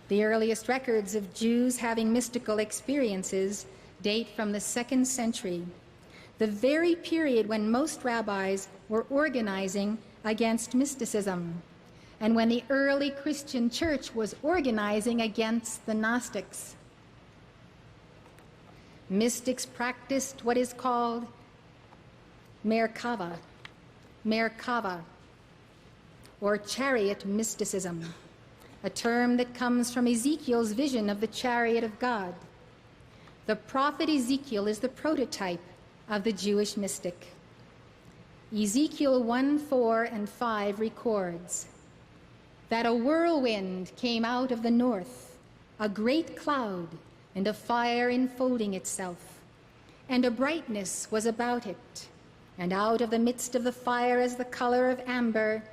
The earliest records of Jews having mystical experiences date from the 2nd century, the very period when most rabbis were organizing against mysticism, and when the early Christian church was organizing against the Gnostics. Mystics practiced what is called Merkabah, or chariot mysticism, a term that comes from Ezekiel's vision of the chariot of God. The prophet Ezekiel is the prototype of the Jewish mystic. Ezekiel 1:4 and 5 records that a whirlwind came out of the north, a great cloud, and a fire enfolding itself, and a brightness was about it, and out of the midst of the fire, as the color of amber,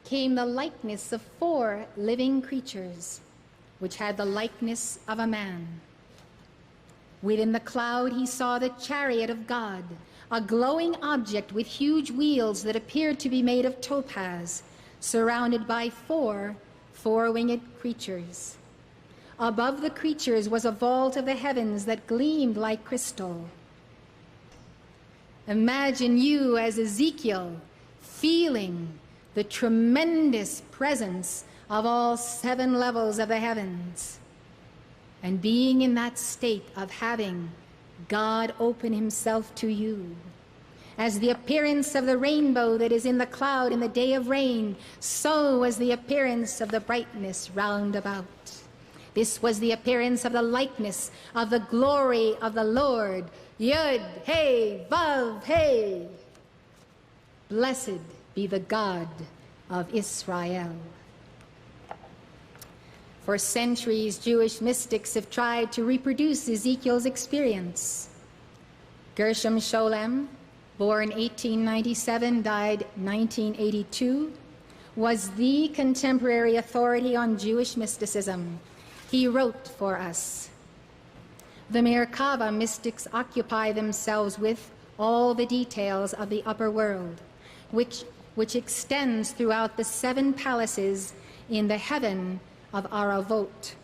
came the likeness of 4 living creatures, which had the likeness of a man. Within the cloud he saw the chariot of God, a glowing object with huge wheels that appeared to be made of topaz, surrounded by 4 four-winged creatures. Above the creatures was a vault of the heavens that gleamed like crystal. Imagine you as Ezekiel feeling the tremendous presence of all 7 levels of the heavens, and being in that state of having God open himself to you. As the appearance of the rainbow that is in the cloud in the day of rain, so was the appearance of the brightness round about. This was the appearance of the likeness of the glory of the Lord. Yud, Hey, Vav, Hey. Blessed be the God of Israel. For centuries, Jewish mystics have tried to reproduce Ezekiel's experience. Gershom Scholem, born 1897, died 1982, was the contemporary authority on Jewish mysticism. He wrote for us, "The Merkabah mystics occupy themselves with all the details of the upper world, which extends throughout the 7 palaces in the heaven of Aravot,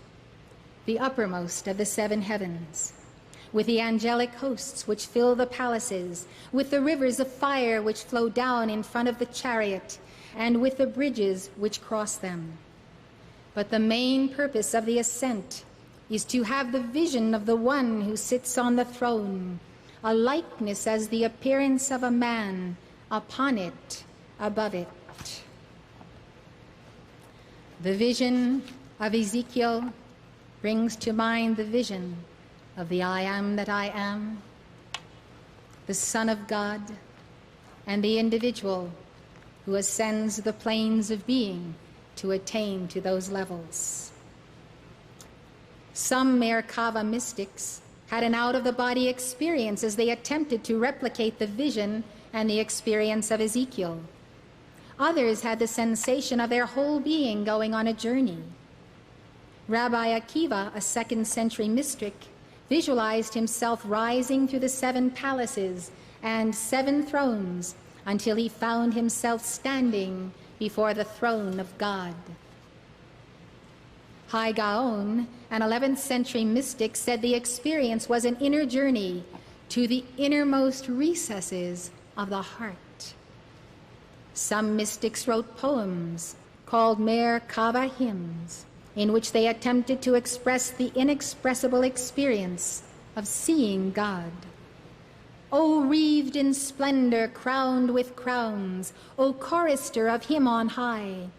the uppermost of the 7 heavens, with the angelic hosts which fill the palaces, with the rivers of fire which flow down in front of the chariot, and with the bridges which cross them. But the main purpose of the ascent is to have the vision of the one who sits on the throne, a likeness as the appearance of a man, upon it, above it." The vision of Ezekiel brings to mind the vision of the I am that I am, the Son of God, and the individual who ascends the planes of being to attain to those levels. Some Merkabah mystics had an out-of-the-body experience as they attempted to replicate the vision and the experience of Ezekiel. Others had the sensation of their whole being going on a journey. Rabbi Akiva, a 2nd century mystic, visualized himself rising through the 7 palaces and 7 thrones until he found himself standing before the throne of God. Hai Gaon, an 11th century mystic, said the experience was an inner journey to the innermost recesses of the heart. Some mystics wrote poems called Merkabah hymns, in which they attempted to express the inexpressible experience of seeing God. O wreathed in splendor, crowned with crowns, O chorister of him on high,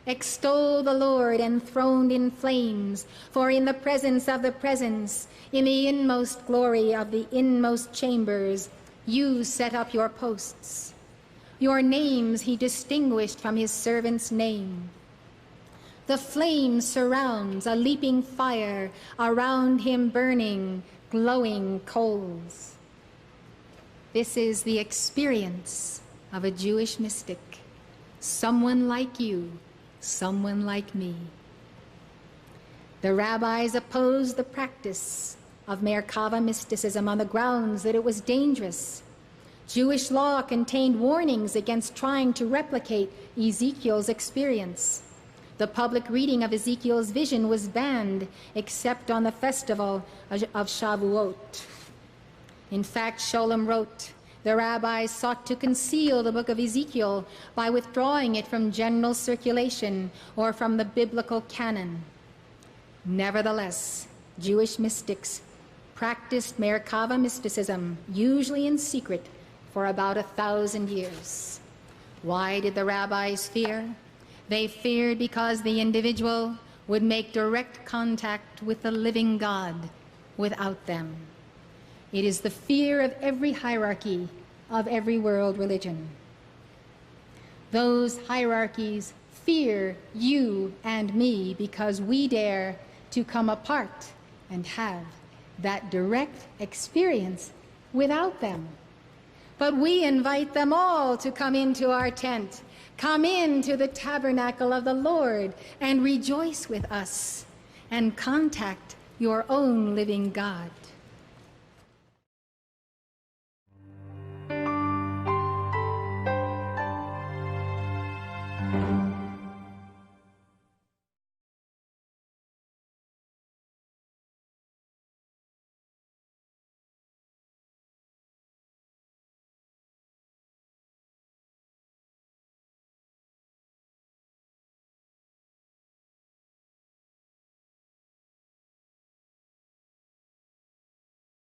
extol the Lord enthroned in flames, for in the presence of the presence, in the inmost glory of the inmost chambers, you set up your posts. Your names he distinguished from his servant's name. The flame surrounds a leaping fire, around him burning, glowing coals. This is the experience of a Jewish mystic, someone like you, someone like me. The rabbis opposed the practice of Merkabah mysticism on the grounds that it was dangerous. Jewish law contained warnings against trying to replicate Ezekiel's experience. The public reading of Ezekiel's vision was banned except on the festival of Shavuot. In fact, Sholem wrote, the rabbis sought to conceal the book of Ezekiel by withdrawing it from general circulation or from the biblical canon. Nevertheless, Jewish mystics practiced Merkabah mysticism, usually in secret, for about 1,000 years. Why did the rabbis fear? They feared because the individual would make direct contact with the living God without them. It is the fear of every hierarchy of every world religion. Those hierarchies fear you and me because we dare to come apart and have that direct experience without them. But we invite them all to come into our tent, come into the tabernacle of the Lord and rejoice with us and contact your own living God.